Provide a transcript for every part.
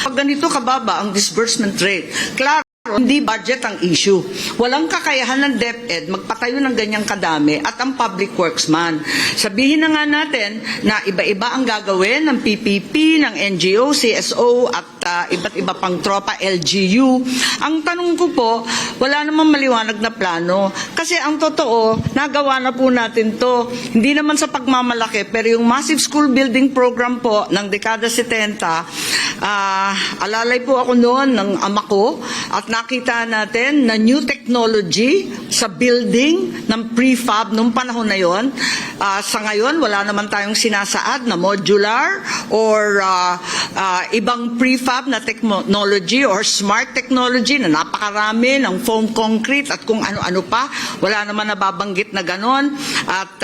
Pag ganito kababa ang disbursement rate, klaro, hindi budget ang issue. Walang kakayahan ng DepEd magpatayo ng ganyang kadami at ang public works man. Sabihin na nga natin na iba-iba ang gagawin ng PPP, ng NGO, CSO at iba't iba pang tropa, LGU. Ang tanong ko po, wala namang maliwanag na plano. Kasi ang totoo, nagawa na po natin to. Hindi naman sa pagmamalaki, pero yung massive school building program po ng dekada 70, alalay po ako noon ng ama ko at nakita natin na new technology sa building ng prefab nung panahon na yon. Sa ngayon, wala naman tayong sinasaad na modular or ibang prefab na technology or smart technology na napakarami ng foam concrete at kung ano-ano pa. Wala naman nababanggit na ganon. At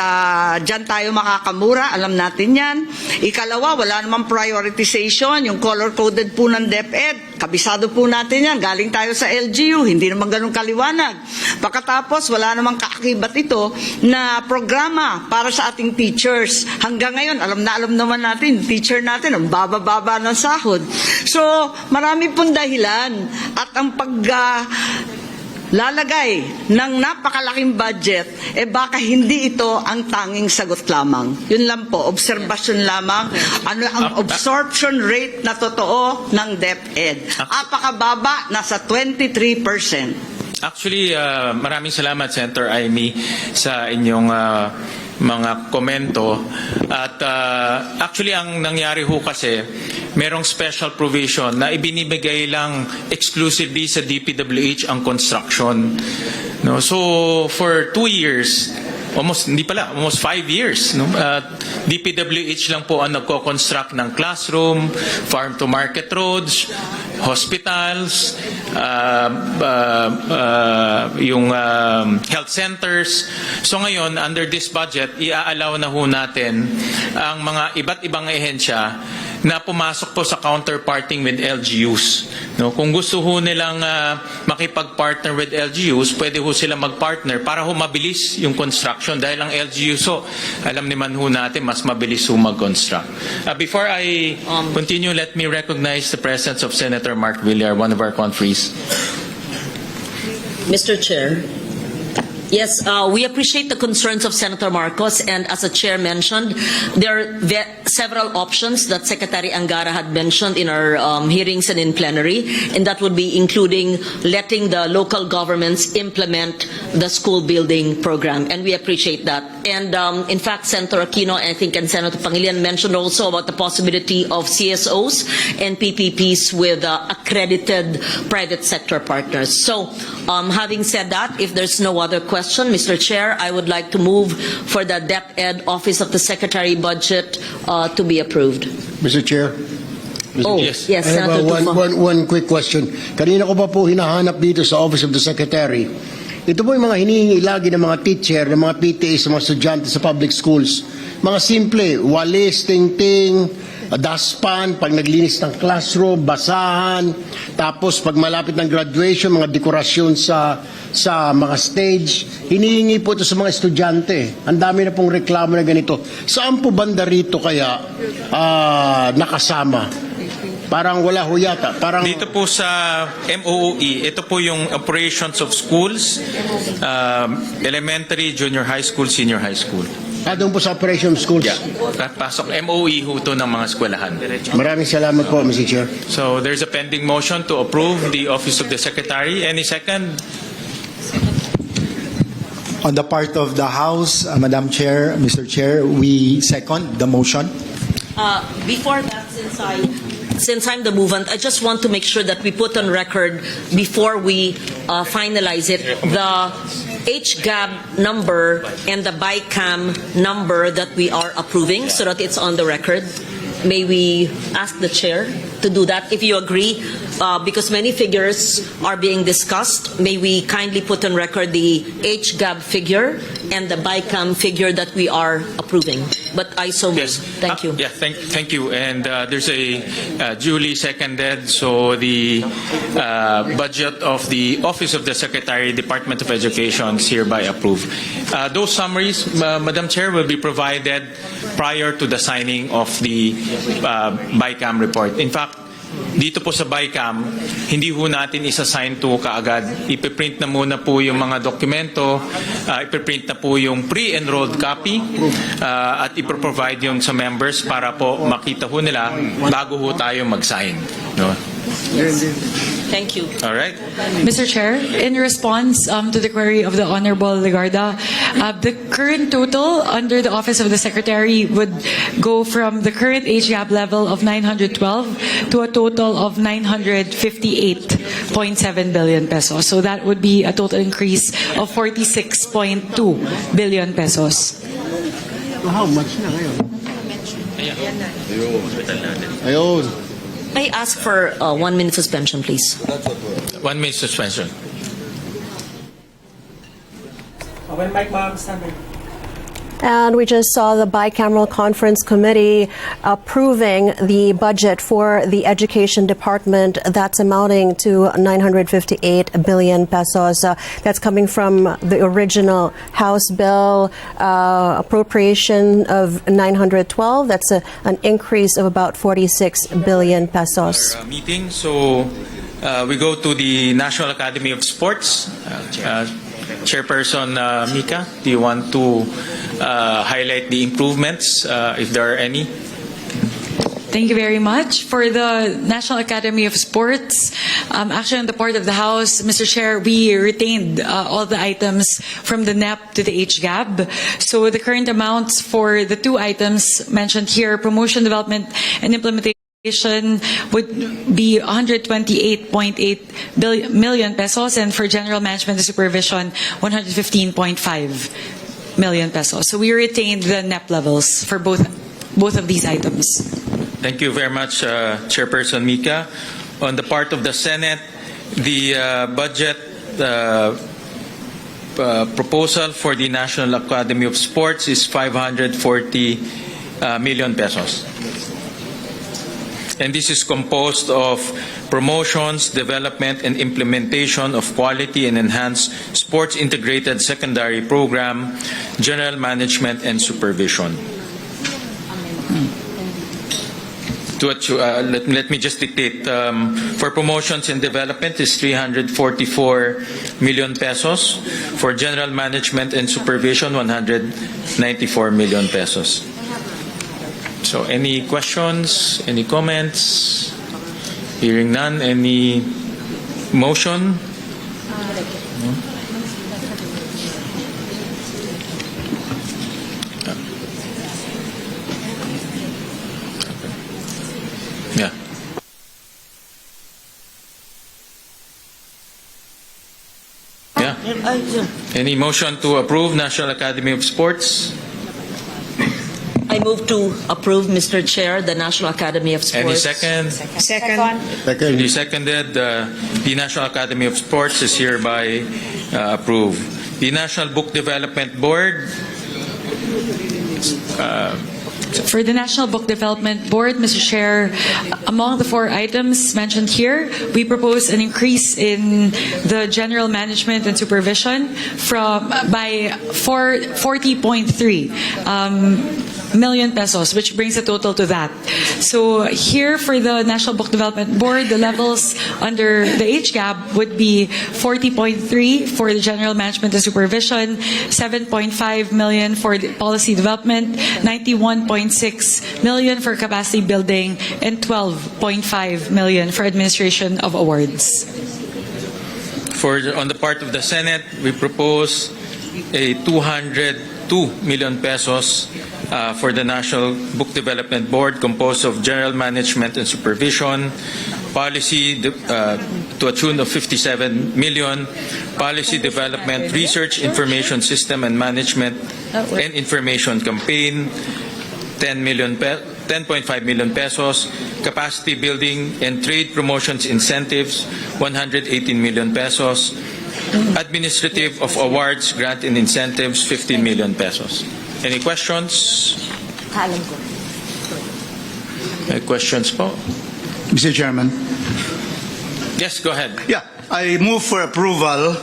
dyan tayo makakamura, alam natin yan. Ikalawa, wala namang prioritization, yung color-coded po ng DepEd. Kabisado po natin yan, galing tayo sa LGU, hindi naman ganun kaliwanag. Pagkatapos, wala namang kaakibat ito na programa para sa ating teachers. Hanggang ngayon, alam naman natin, teacher natin, ang baba-baba ng sahod. So, marami pong dahilan at ang lalagay ng napakalaking budget, baka hindi ito ang tanging sagot lamang. Yun lang po, obserbasyon lamang. Ano ang absorption rate na totoo ng DepEd? Apakababa, nasa 23%. Actually, maraming salamat, Senator Amy, sa inyong mga komento. At actually, ang nangyari ho kasi, merong special provision na ibinibigay lang exclusively sa DPWH ang construction. No? So, for 2 years, almost 5 years, no? DPWH lang po ang nagko-construct ng classroom, farm-to-market roads, hospitals, yung health centers. So ngayon, under this budget, i-allow na ho natin ang mga iba't ibang ehensya na pumasok po sa counterparting with LGUs. No? Kung gusto ho nilang makipag-partner with LGUs, pwede ho sila mag-partner para ho mabilis yung construction dahil ang LGUs ho, alam naman ho natin, mas mabilis ho mag-construct. Before I continue, let me recognize the presence of Senator Mark Villar, one of our conferees. Mr. Chair. Yes, we appreciate the concerns of Senator Marcos, and as the chair mentioned, there are several options that Secretary Angara had mentioned in our hearings and in plenary, and that would be including letting the local governments implement the school building program, and we appreciate that. And in fact, Senator Aquino, I think, and Senator Pangilinan mentioned also about the possibility of CSOs and PPPs with accredited private sector partners. So, having said that, if there's no other question, Mr. Chair, I would like to move for the DepEd Office of the Secretary budget to be approved. Mr. Chair. Yes, I have Senator one quick question. Kanina ko pa po hinahanap dito sa Office of the Secretary. Ito po yung mga hinihingi lagi ng mga teacher, ng mga PTA sa mga estudyante sa public schools. Mga simple, walis, ting-ting, dustpan, pag naglinis ng classroom, basahan, tapos pag malapit ng graduation, mga dekorasyon sa mga stage. Hinihingi po ito sa mga estudyante. Ang dami na pong reklamo na ganito. Saan po banda rito kaya nakasama? Parang wala ho yata. Parang dito po sa MOOE, ito po yung operations of schools, elementary, junior high school, senior high school. doon po sa operation schools. Yeah. Pasok MOE ho to ng mga eskwelahan. Maraming salamat po, Mr. Chair. So there's a pending motion to approve the Office of the Secretary. Any second? On the part of the House, Madam Chair, Mr. Chair, we second the motion. Before that, since I'm the movant, I just want to make sure that we put on record before we finalize it the HGAB number and the Bicam number that we are approving, so that it's on the record. May we ask the chair to do that, if you agree, because many figures are being discussed. May we kindly put on record the HGAB figure and the Bicam figure that we are approving. But I so move. Yes. Thank you. Yeah, thank you. And there's a duly seconded, so the budget of the Office of the Secretary, Department of Education is hereby approved. Those summaries, Madam Chair, will be provided prior to the signing of the Bicam report. In fact, dito po sa Bicam, hindi ho natin isa-sign to kaagad. Ipiprint na muna po yung mga dokumento, ipiprint na po yung pre-enrolled copy, at iproprovide yun sa members para po makita ho nila bago ho tayo mag-sign. No? Thank you. All right? Mr. Chair, in response to the query of the Honorable Legarda, the current total under the Office of the Secretary would go from the current age gap level of 912 to a total of 958.7 billion pesos. So that would be a total increase of 46.2 billion pesos. So how much na ngayon? Ayun. I ask for 1 minute suspension, please. 1 minute suspension. And we just saw the bicameral conference committee approving the budget for the education department that's amounting to 958 billion pesos. That's coming from the original House bill appropriation of 912. That's an increase of about 46 billion pesos. Our, meeting. So we go to the National Academy of Sports. Chairperson Mika, do you want to highlight the improvements, if there are any? Thank you very much. For the National Academy of Sports, actually on the part of the House, Mr. Chair, we retained all the items from the NEP to the HGAB. So the current amounts for the two items mentioned here, promotion, development, and implementation, would be 128.8 million pesos, and for general management and supervision, 115.5 million pesos. So we retained the NEP levels for both of these items. Thank you very much, Chairperson Mika. On the part of the Senate, the budget proposal for the National Academy of Sports is 540 million pesos. And this is composed of promotions, development, and implementation of quality and enhanced sports integrated secondary program, general management, and supervision. Let me just dictate. For promotions and development is 344 million pesos. For general management and supervision, 194 million pesos. So any questions, any comments? Hearing none, any motion? No? Yeah. Yeah. Any motion to approve National Academy of Sports? I move to approve, Mr. Chair, the National Academy of Sports. Any second? Second. Duly seconded. The National Academy of Sports is hereby approved. The National Book Development Board. For the National Book Development Board, Mr. Chair, among the four items mentioned here, we propose an increase in the general management and supervision by 40.3 million pesos, which brings the total to that. So here for the National Book Development Board, the levels under the HGAB would be 40.3 for the general management and supervision, 7.5 million for the policy development, 91.6 million for capacity building, and 12.5 million for administration of awards. On the part of the Senate, we propose a 202 million pesos for the National Book Development Board, composed of general management and supervision, policy to a tune of 57 million, policy development, research, information system and management, and information campaign, 10.5 million pesos, capacity building and trade promotions incentives, 118 million pesos, administrative of awards, grant and incentives, 15 million pesos. Any questions? Any questions po? Mr. Chairman. Yes, go ahead. Yeah, I move for approval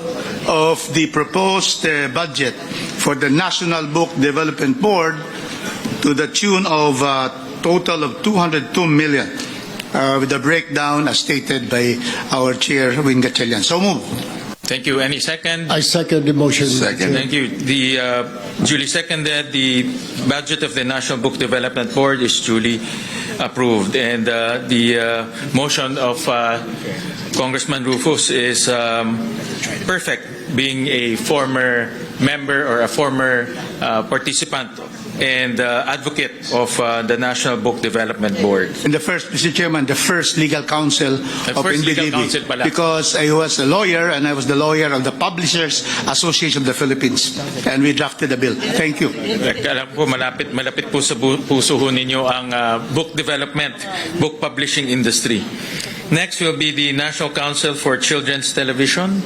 of the proposed budget for the National Book Development Board to the tune of a total of 202 million. with the breakdown as stated by our chair, Win Gatchalian. So move. Thank you. Any second? I second the motion. Second. Thank you. The duly seconded. The budget of the National Book Development Board is duly approved, and the motion of Congressman Rufus is perfect, being a former member or a former participant and advocate of the National Book Development Board. And the first, Mr. Chairman, the first legal counsel of first legal NBDB, counsel pala. because I was a lawyer and I was the lawyer of the Publishers Association of the Philippines, and we drafted the bill. Thank you. Alam ko, malapit po sa puso ho ninyo ang book development, book publishing industry. Next will be the National Council for Children's Television.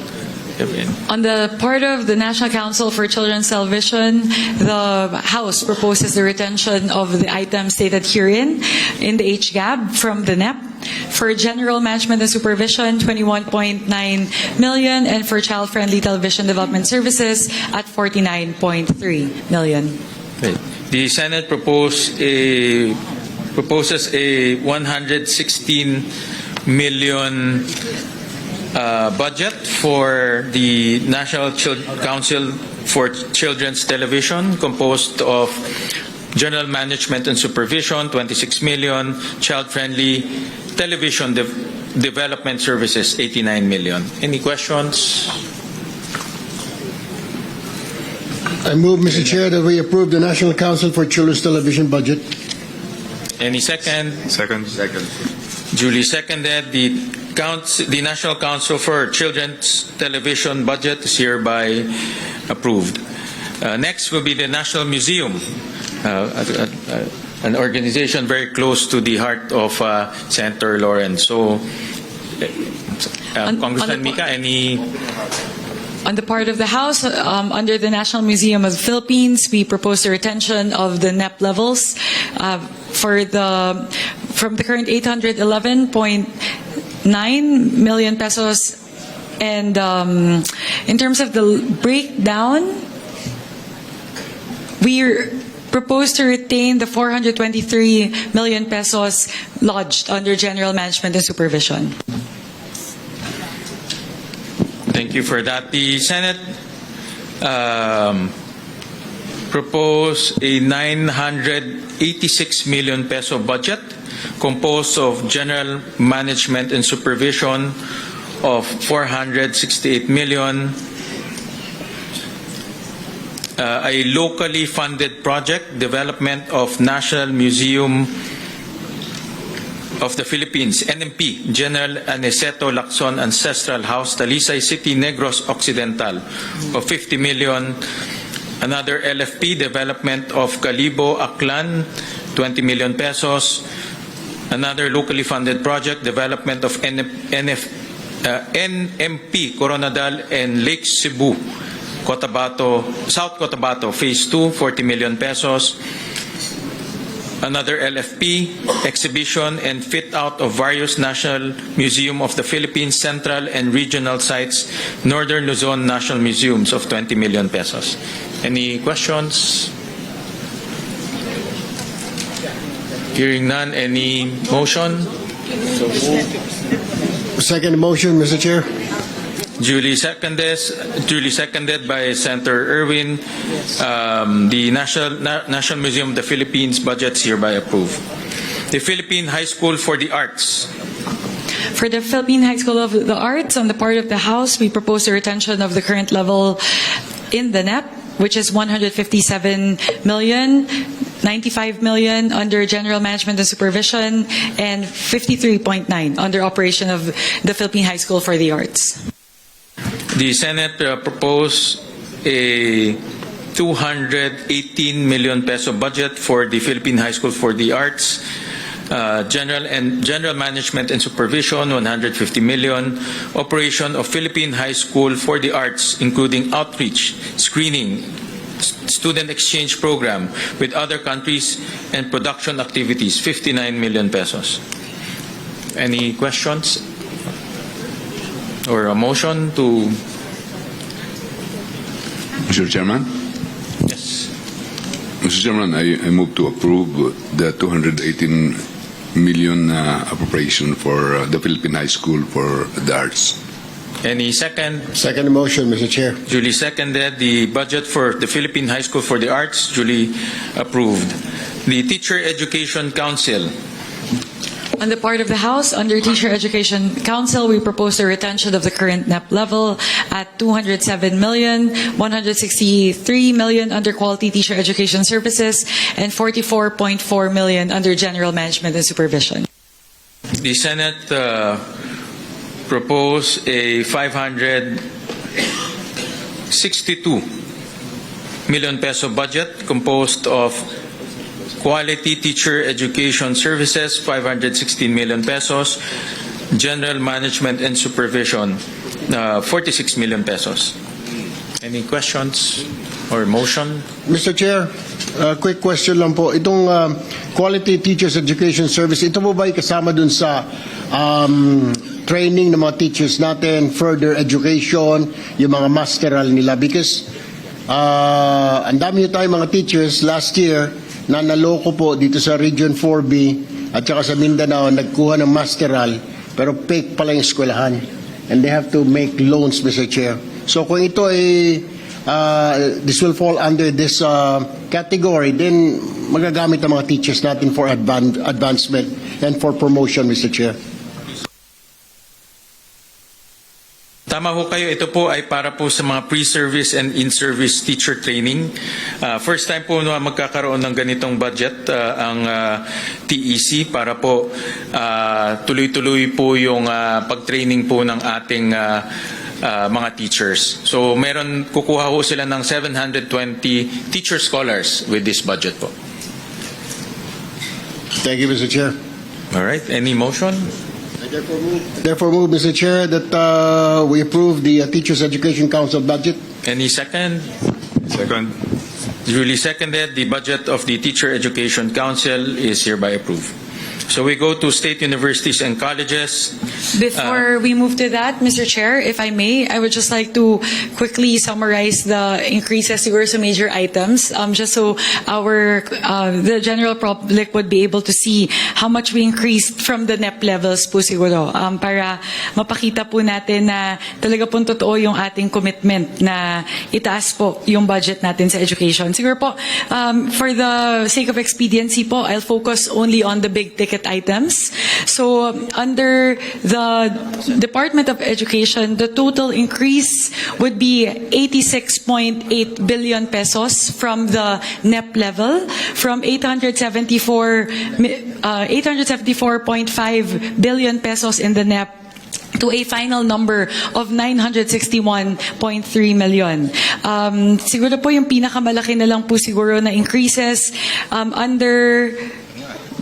On the part of the National Council for Children's Television, the House proposes the retention of the items stated herein in the HGAB from the NEP. For general management and supervision, 21.9 million, and for child-friendly television development services at 49.3 million. Okay. The Senate proposes a 116 million budget for the National Council for Children's Television, composed of general management and supervision, 26 million, child-friendly television development services, 89 million. Any questions? I move, Mr. Chair, that we approve the National Council for Children's Television budget. Any second? Second. Duly seconded. The National Council for Children's Television budget is hereby approved. Next will be the National Museum, an organization very close to the heart of Senator Lawrence. So, Congressman Mika, any... On the part of the House, under the National Museum of the Philippines, we propose the retention of the NEP levels from the current 811.9 million pesos, and in terms of the breakdown, we propose to retain the 423 million pesos lodged under general management and supervision. Thank you for that. The Senate proposed a 986 million peso budget composed of general management and supervision of 468 million, a locally funded project, development of National Museum of the Philippines, NMP, General Aniceto Lacson Ancestral House, Talisay City, Negros Occidental, of 50 million. Another LFP, development of Calibo, Aklan, 20 million pesos. Another locally funded project, development of NMP, Coronadal and Lake Cebu, South Cotabato, Phase 2, 40 million pesos. Another LFP, exhibition and fit out of various National Museum of the Philippines Central and Regional Sites, Northern Luzon National Museums, of 20 million pesos. Any questions? Hearing none, any motion? Second motion, Mr. Chair. Duly seconded by Senator Erwin. The National Museum of the Philippines budget is hereby approved. The Philippine High School for the Arts. For the Philippine High School of the Arts, on the part of the House, we propose the retention of the current level in the NEP, which is 157 million, 95 million under General Management and Supervision, and 53.9 under operation of the Philippine High School for the Arts. The Senate proposed a 218 million peso budget for the Philippine High School for the Arts. General Management and Supervision, 150 million. Operation of Philippine High School for the Arts, including outreach, screening, student exchange program with other countries, and production activities, 59 million pesos. Any questions? Or a motion to... Mr. Chairman? Yes. Mr. Chairman, I move to approve the 218 million appropriation for the Philippine High School for the Arts. Any second? Second motion, Mr. Chair. Duly seconded. The budget for the Philippine High School for the Arts, duly approved. The Teacher Education Council. On the part of the House, under Teacher Education Council, we propose the retention of the current NEP level at 207 million, 163 million under Quality Teacher Education Services, and 44.4 million under General Management and Supervision. The Senate proposed a 562 million peso budget composed of Quality Teacher Education Services, 516 million pesos. General Management and Supervision, 46 million pesos. Any questions or motion? Mr. Chair, quick question lang po. Itong Quality Teachers Education Service, ito po ba ay kasama dun sa training ng mga teachers natin, further education, yung mga masteral nila? Because ang dami tayo mga teachers last year na naloko po dito sa Region 4B at saka sa Mindanao, nagkuha ng masteral pero fake pala yung eskwelahan. And they have to make loans, Mr. Chair. So kung ito ay this will fall under this category, then magagamit ng mga teachers natin for advancement and for promotion, Mr. Chair. Tama ho kayo, ito po ay para po sa mga pre-service and in-service teacher training. First time po na magkakaroon ng ganitong budget ang TEC para po tuloy-tuloy po yung pag-training po ng ating mga teachers. So meron, kukuha ho sila ng 720 teacher scholars with this budget po. Thank you, Mr. Chair. All right, any motion? Therefore move, Mr. Chair, that we approve the Teachers Education Council budget. Any second? Second. Duly seconded. The budget of the Teacher Education Council is hereby approved. So we go to state universities and colleges. Before we move to that, Mr. Chair, if I may, I would just like to quickly summarize the increases siguro sa major items, just so the general public would be able to see how much we increased from the NEP levels po siguro, para mapakita po natin na talaga po totoo yung ating commitment na itaas po yung budget natin sa education. Siguro po, for the sake of expediency po, I'll focus only on the big ticket items. So under the Department of Education, the total increase would be 86.8 billion pesos from the NEP level, from 874.5 billion pesos in the NEP to a final number of 961.3 million. Siguro po yung pinakamalaki na lang po siguro na increases under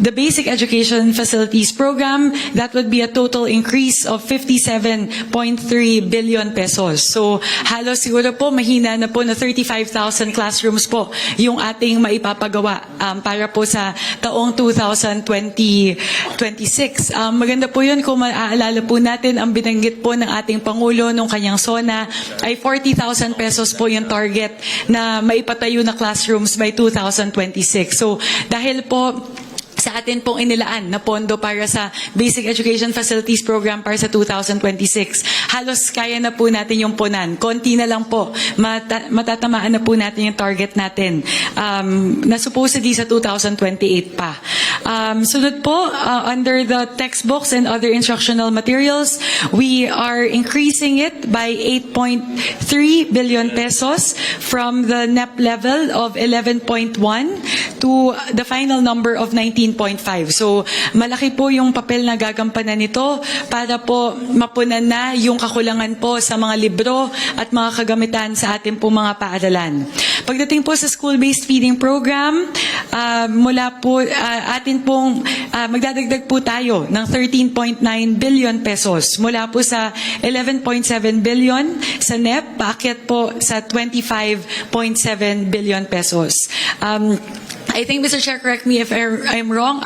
the Basic Education Facilities Program, that would be a total increase of 57.3 billion pesos. So halos siguro po mahina na po na 35,000 classrooms po yung ating maipapagawa para po sa taong 2026. Maganda po yun kung maaalala po natin ang binanggit po ng ating Pangulo nung kanyang SONA ay 40,000 pesos po yung target na maipatayo na classrooms by 2026. So dahil po sa atin pong inilaan na pondo para sa Basic Education Facilities Program para sa 2026. Halos kaya na po natin yung punan. Konti na lang po. Matatamaan na po natin yung target natin na supposedly sa 2028 pa. Sunod po, under the textbooks and other instructional materials, we are increasing it by 8.3 billion pesos from the NEP level of 11.1 to the final number of 19.5. So, malaki po yung papel na gagampanan nito para po mapunan na yung kakulangan po sa mga libro at mga kagamitan sa ating po mga paaralan. Pagdating po sa school-based feeding program, mula po atin pong magdadagdag po tayo ng 13.9 billion pesos mula po sa 11.7 billion sa NEP, paakyat po sa 25.7 billion pesos. I think, Mr. Chair, correct me if I'm wrong,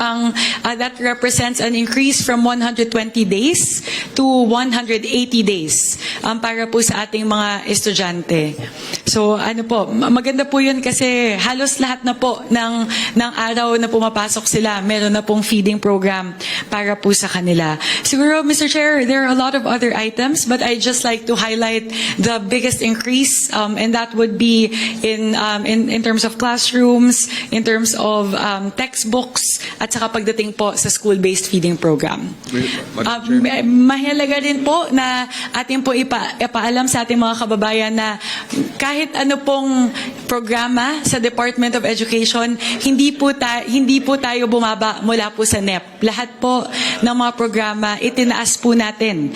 that represents an increase from 120 days to 180 days para po sa ating mga estudyante. So ano po, maganda po yun kasi halos lahat na po ng araw na pumapasok sila, meron na pong feeding program para po sa kanila. Siguro, Mr. Chair, there are a lot of other items, but I'd just like to highlight the biggest increase, and that would be in terms of classrooms, in terms of textbooks, at saka pagdating po sa school-based feeding program. Mahalaga rin po na ating po ipaalam sa ating mga kababayan na kahit ano pong programa sa Department of Education, hindi po tayo bumaba mula po sa NEP. Lahat po ng mga programa itinaas po natin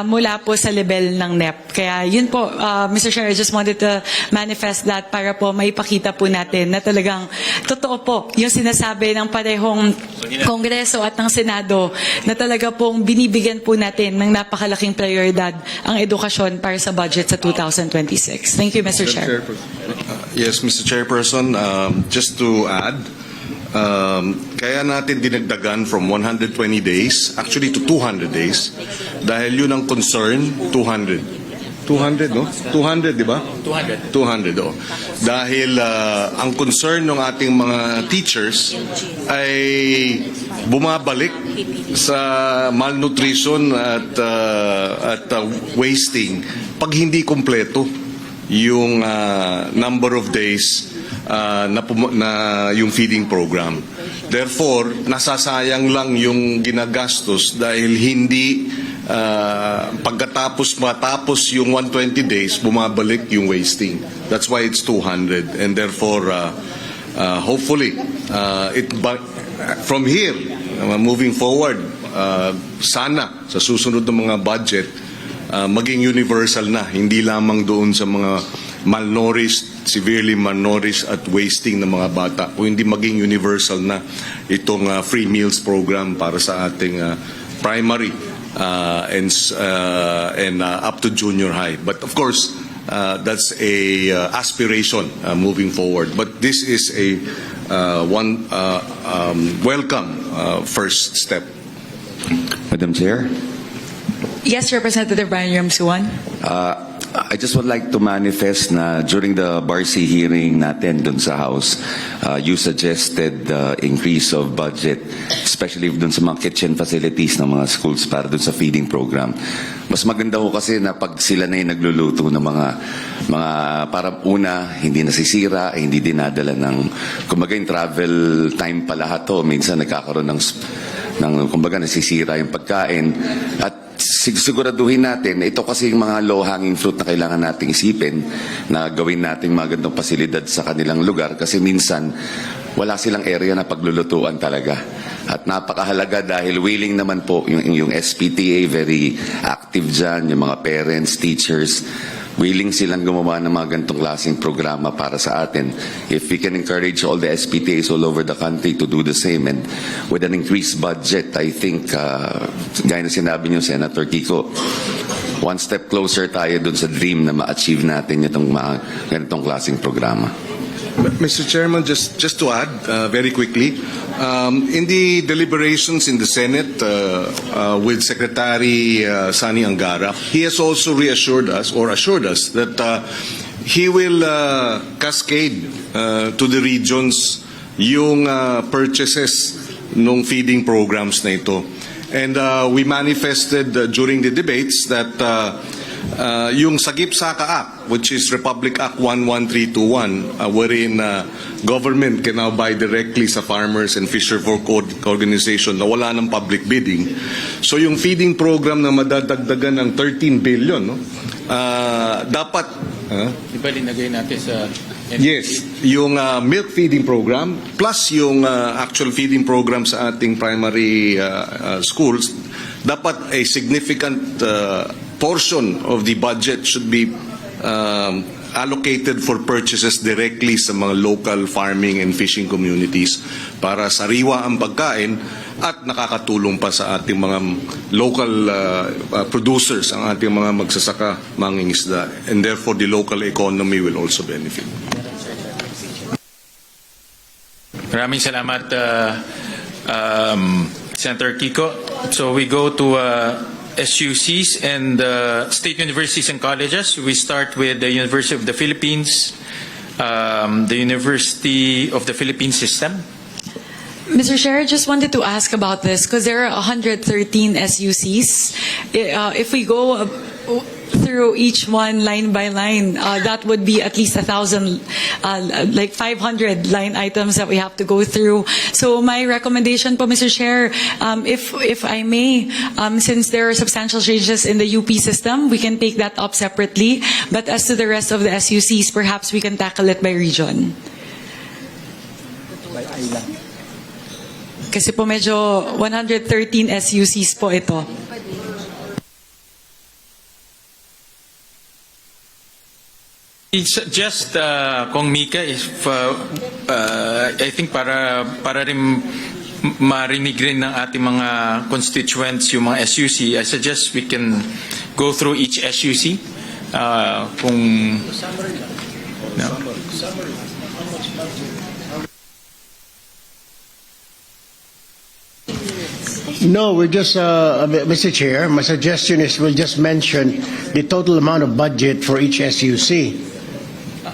mula po sa level ng NEP. Kaya yun po, Mr. Chair, I just wanted to manifest that para po maipakita po natin na talagang totoo po yung sinasabi ng parehong Kongreso at ng Senado na talaga pong binibigyan po natin ng napakalaking prioridad ang edukasyon para sa budget sa 2026. Thank you, Mr. Chair. Yes, Mr. Chairperson, just to add, kaya natin dinagdagan from 120 days, actually to 200 days, dahil yun ang concern, 200, no? 200, di ba? 200, oh. Dahil ang concern ng ating mga teachers ay bumabalik sa malnutrition at wasting pag hindi kumpleto yung number of days na yung feeding program. Therefore, nasasayang lang yung ginagastos dahil hindi matapos yung 120 days, bumabalik yung wasting. That's why it's 200. And therefore, hopefully, from here, moving forward, sana sa susunod ng mga budget, maging universal na, hindi lamang doon sa mga malnourished, severely malnourished at wasting ng mga bata, o hindi maging universal na itong free meals program para sa ating primary and up to junior high. But of course, that's a aspiration moving forward. But this is a welcome first step. Madam Chair. Yes, Representative Brian Ramsuan. I just would like to manifest na during the BARC hearing natin dun sa House, you suggested the increase of budget, especially dun sa mga kitchen facilities ng mga schools para dun sa feeding program. Mas maganda ho kasi na pag sila na yung nagluluto ng mga para una, hindi nasisira, hindi dinadala ng, kumbaga yung travel time pa lahat ho. Minsan nagkakaroon ng kumbaga nasisira yung pagkain. At siguraduhin natin, ito kasi yung mga low-hanging fruit na kailangan nating isipin na gawin natin mga gandong pasilidad sa kanilang lugar kasi minsan wala silang area na paglulutuan talaga. At napakahalaga dahil willing naman po yung SPTA, very active dyan, yung mga parents, teachers, willing silang gumawa ng mga ganitong klaseng programa para sa atin. If we can encourage all the SPTAs all over the country to do the same and with an increased budget, I think, gaya na sinabi niyo, Senator Kiko, one step closer tayo dun sa dream na ma-achieve natin itong mga ganitong klaseng programa. Mr. Chairman, just to add very quickly, in the deliberations in the Senate with Secretary Sani Angara, he has also assured us that he will cascade to the regions yung purchases ng feeding programs na ito. And we manifested during the debates that yung Sagip Saka Act, which is Republic Act 11321, wherein government can now buy directly sa farmers and fisher folk organization na wala ng public bidding. So yung feeding program na madadagdagan ng 13 billion, no? Dapat Iba linagay natin sa yes, yung milk feeding program plus yung actual feeding program sa ating primary schools, dapat a significant portion of the budget should be allocated for purchases directly sa mga local farming and fishing communities para sariwa ang pagkain at nakakatulong pa sa ating mga local producers, ang ating mga magsasaka, mangingisda, and therefore the local economy will also benefit. Maraming salamat, Senator Kiko. So we go to SUCs and state universities and colleges. We start with the University of the Philippines, the University of the Philippines System. Mr. Chair, I just wanted to ask about this because there are 113 SUCs. If we go through each one line by line, that would be at least 1,000, like 500 line items that we have to go through. So my recommendation po, Mr. Chair, if I may, since there are substantial changes in the UP system, we can take that up separately. But as to the rest of the SUCs, perhaps we can tackle it by region. Kasi po medyo 113 SUCs po ito. It's just Kong Mika, if I think para rin marinig rin ng ating mga constituents yung mga SUC, I suggest we can go through each SUC. Kung no. No, we're just, Mr. Chair, my suggestion is we'll just mention the total amount of budget for each SUC.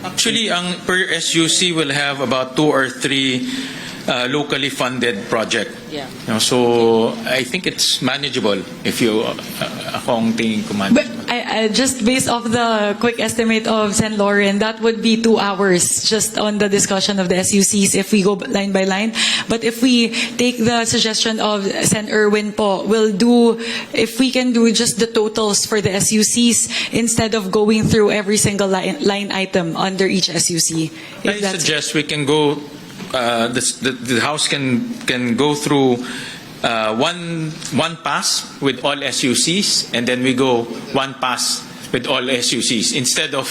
Actually, ang per SUC will have about 2 or 3 locally funded project. Yeah. So I think it's manageable if you akong tingin ko But I just based off the quick estimate of Sen. Lauren, that would be 2 hours just on the discussion of the SUCs if we go line by line. But if we take the suggestion of Sen. Erwin po, we'll do, if we can do just the totals for the SUCs instead of going through every single line item under each SUC. I suggest we can go, the House can go through one pass with all SUCs, and then we go one pass with all SUCs instead of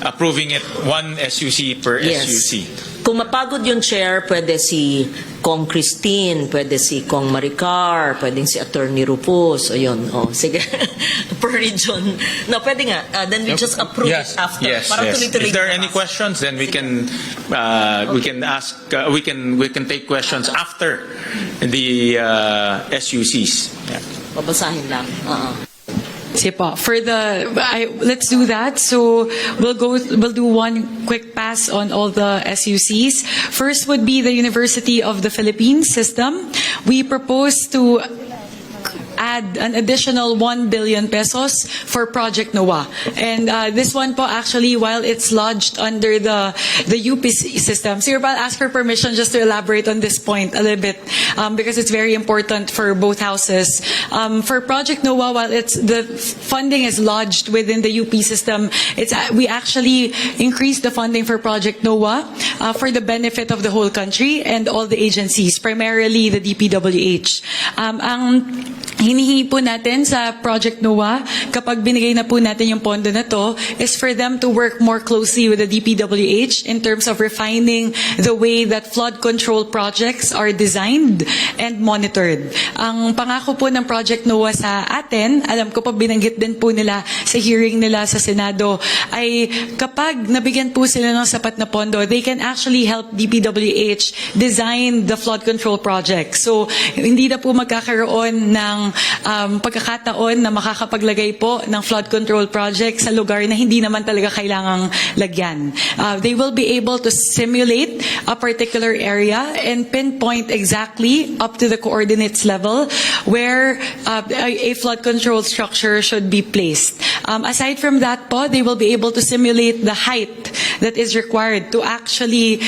approving it one SUC per SUC. Kung mapagod yung chair, pwede si Kong Christine, pwede si Kong Maricar, pwede si Attorney Rupus, o yun, sige, per region. No, pwede nga, then we just approve it after. Yes, Para yes. tuloy-tuloy If there are yung any pass. questions, then we can ask, we can take questions after the SUCs. Yeah. Babasahin lang. For let's do that. So we'll do one quick pass on all the SUCs. First would be the University of the Philippines System. We propose to add an additional 1 billion pesos for Project NOAA. And this one po actually, while it's lodged under the UP system, so I'll ask for permission just to elaborate on this point a little bit because it's very important for both houses. For Project NOAA, while the funding is lodged within the UP system, we actually increased the funding for Project NOAA for the benefit of the whole country and all the agencies, primarily the DPWH. Hinihingi po natin sa Project NOAA, kapag binigay na po natin yung pondo na to, is for them to work more closely with the DPWH in terms of refining the way that flood control projects are designed and monitored. Ang pangako po ng Project NOAA sa atin, alam ko po binanggit din po nila sa hearing nila sa Senado, ay kapag nabigyan po sila ng sapat na pondo, they can actually help DPWH design the flood control project. So, hindi na po magkakaroon ng pagkakataon na makakapaglagay po ng flood control project sa lugar na hindi naman talaga kailangang lagyan. They will be able to simulate a particular area and pinpoint exactly up to the coordinates level where a flood control structure should be placed. Aside from that po, they will be able to simulate the height that is required to actually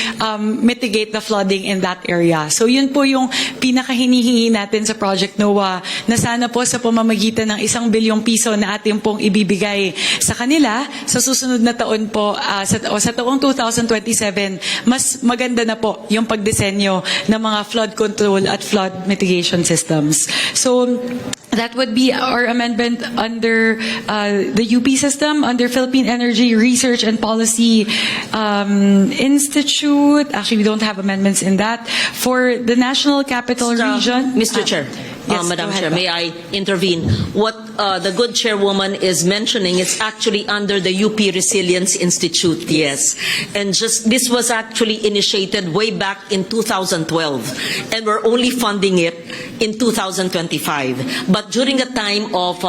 mitigate the flooding in that area. So yun po yung pinakahinihingi natin sa Project NOAA, na sana po sa pamamagitan ng 1 bilyong piso na ating pong ibibigay sa kanila sa susunod na taon po, sa taong 2027, mas maganda na po yung pagdisenyo ng mga flood control at flood mitigation systems. So that would be our amendment under the UP system, under Philippine Energy Research and Policy Institute. Actually, we don't have amendments in that. For the National Capital Region. Mr. Chair. Yes, Madam go ahead, Chair, po. may I intervene? What the good chairwoman is mentioning is actually under the UP Resilience Institute, yes. And this was actually initiated way back in 2012, and we're only funding it in 2025. But during the time of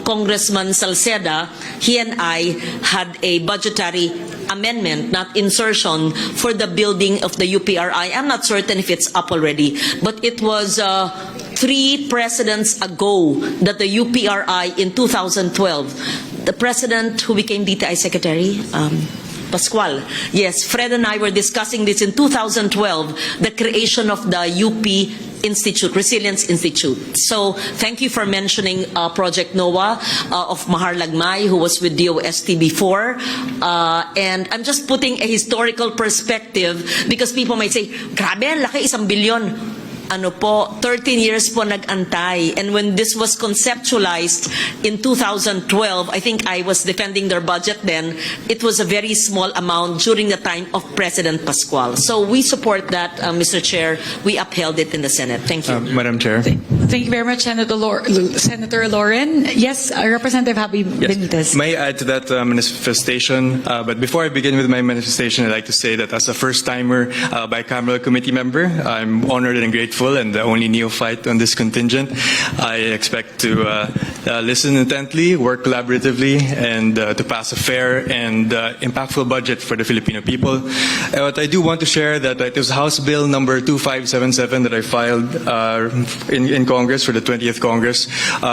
Congressman Salceda, he and I had a budgetary amendment, not insertion, for the building of the UPRI. I'm not certain if it's up already, but it was 3 presidents ago that the UPRI in 2012, the president who became DTI secretary, Pascual. Yes, Fred and I were discussing this in 2012, the creation of the UP Institute, Resilience Institute. So thank you for mentioning Project NOAA of Mahar Lagmay, who was with DOST before. And I'm just putting a historical perspective because people might say, grabe, ang laki, 1 billion. Ano po, 13 years po nag-antay. And when this was conceptualized in 2012, I think I was defending their budget then, it was a very small amount during the time of President Pascual. So we support that, Mr. Chair. We upheld it in the Senate. Thank you. Madam Chair. Thank you very much, Senator Lauren. Yes, Representative Happy Benitez. May I add to that manifestation? But before I begin with my manifestation, I'd like to say that as a first-timer bicameral committee member, I'm honored and grateful and the only neophyte on this contingent. I expect to listen intently, work collaboratively, and to pass a fair and impactful budget for the Filipino people. What I do want to share that it was House Bill number 2577 that I filed in Congress for the 20th Congress,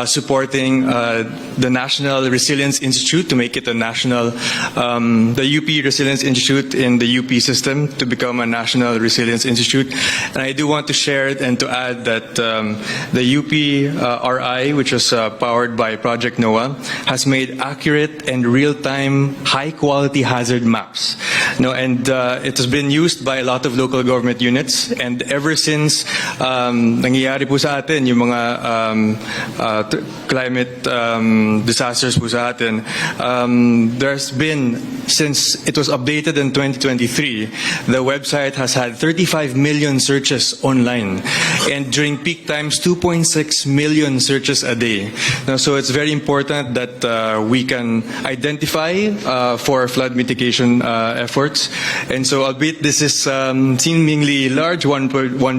supporting the National Resilience Institute to make it a national, the UP Resilience Institute in the UP system to become a National Resilience Institute. And I do want to share and to add that the UP RI, which was powered by Project NOAA, has made accurate and real-time, high-quality hazard maps. And it has been used by a lot of local government units. And ever since nangyayari po sa atin yung mga climate disasters po sa atin, there's been, since it was updated in 2023, the website has had 35 million searches online. And during peak times, 2.6 million searches a day. So it's very important that we can identify for flood mitigation efforts. And so, albeit this is seemingly large, 1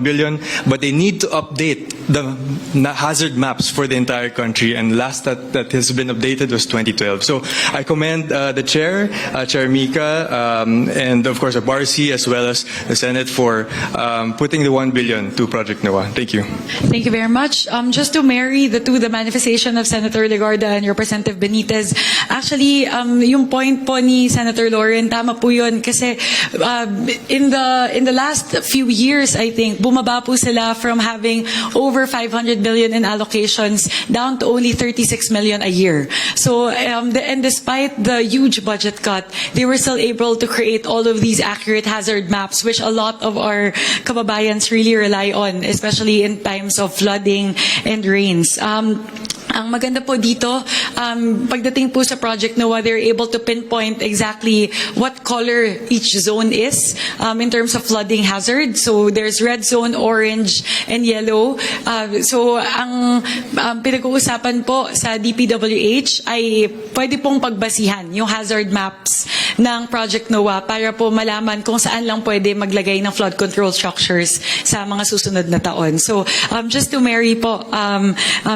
billion, but they need to update the hazard maps for the entire country. And last that has been updated was 2012. So I commend the Chair, Chair Mika, and of course the BARC as well as the Senate for putting the 1 billion to Project NOAA. Thank you. Thank you very much. Just to marry the manifestation of Senator Legarda and Representative Benitez, actually, yung point po ni Senator Lauren, tama po yun. Kasi in the last few years, I think, bumaba po sila from having over 500 billion in allocations down to only 36 million a year. So, and despite the huge budget cut, they were still able to create all of these accurate hazard maps, which a lot of our kababayans really rely on, especially in times of flooding and rains. Ang maganda po dito, pagdating po sa Project NOAA, they're able to pinpoint exactly what color each zone is in terms of flooding hazard. So there's red zone, orange, and yellow. So ang pinag-uusapan po sa DPWH ay pwede pong pagbasihan yung hazard maps ng Project NOAA para po malaman kung saan lang pwede maglagay ng flood control structures sa mga susunod na taon. So just to marry po,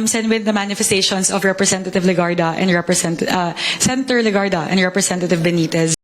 send with the manifestations of Representative Legarda and Senator Legarda and Representative Benitez.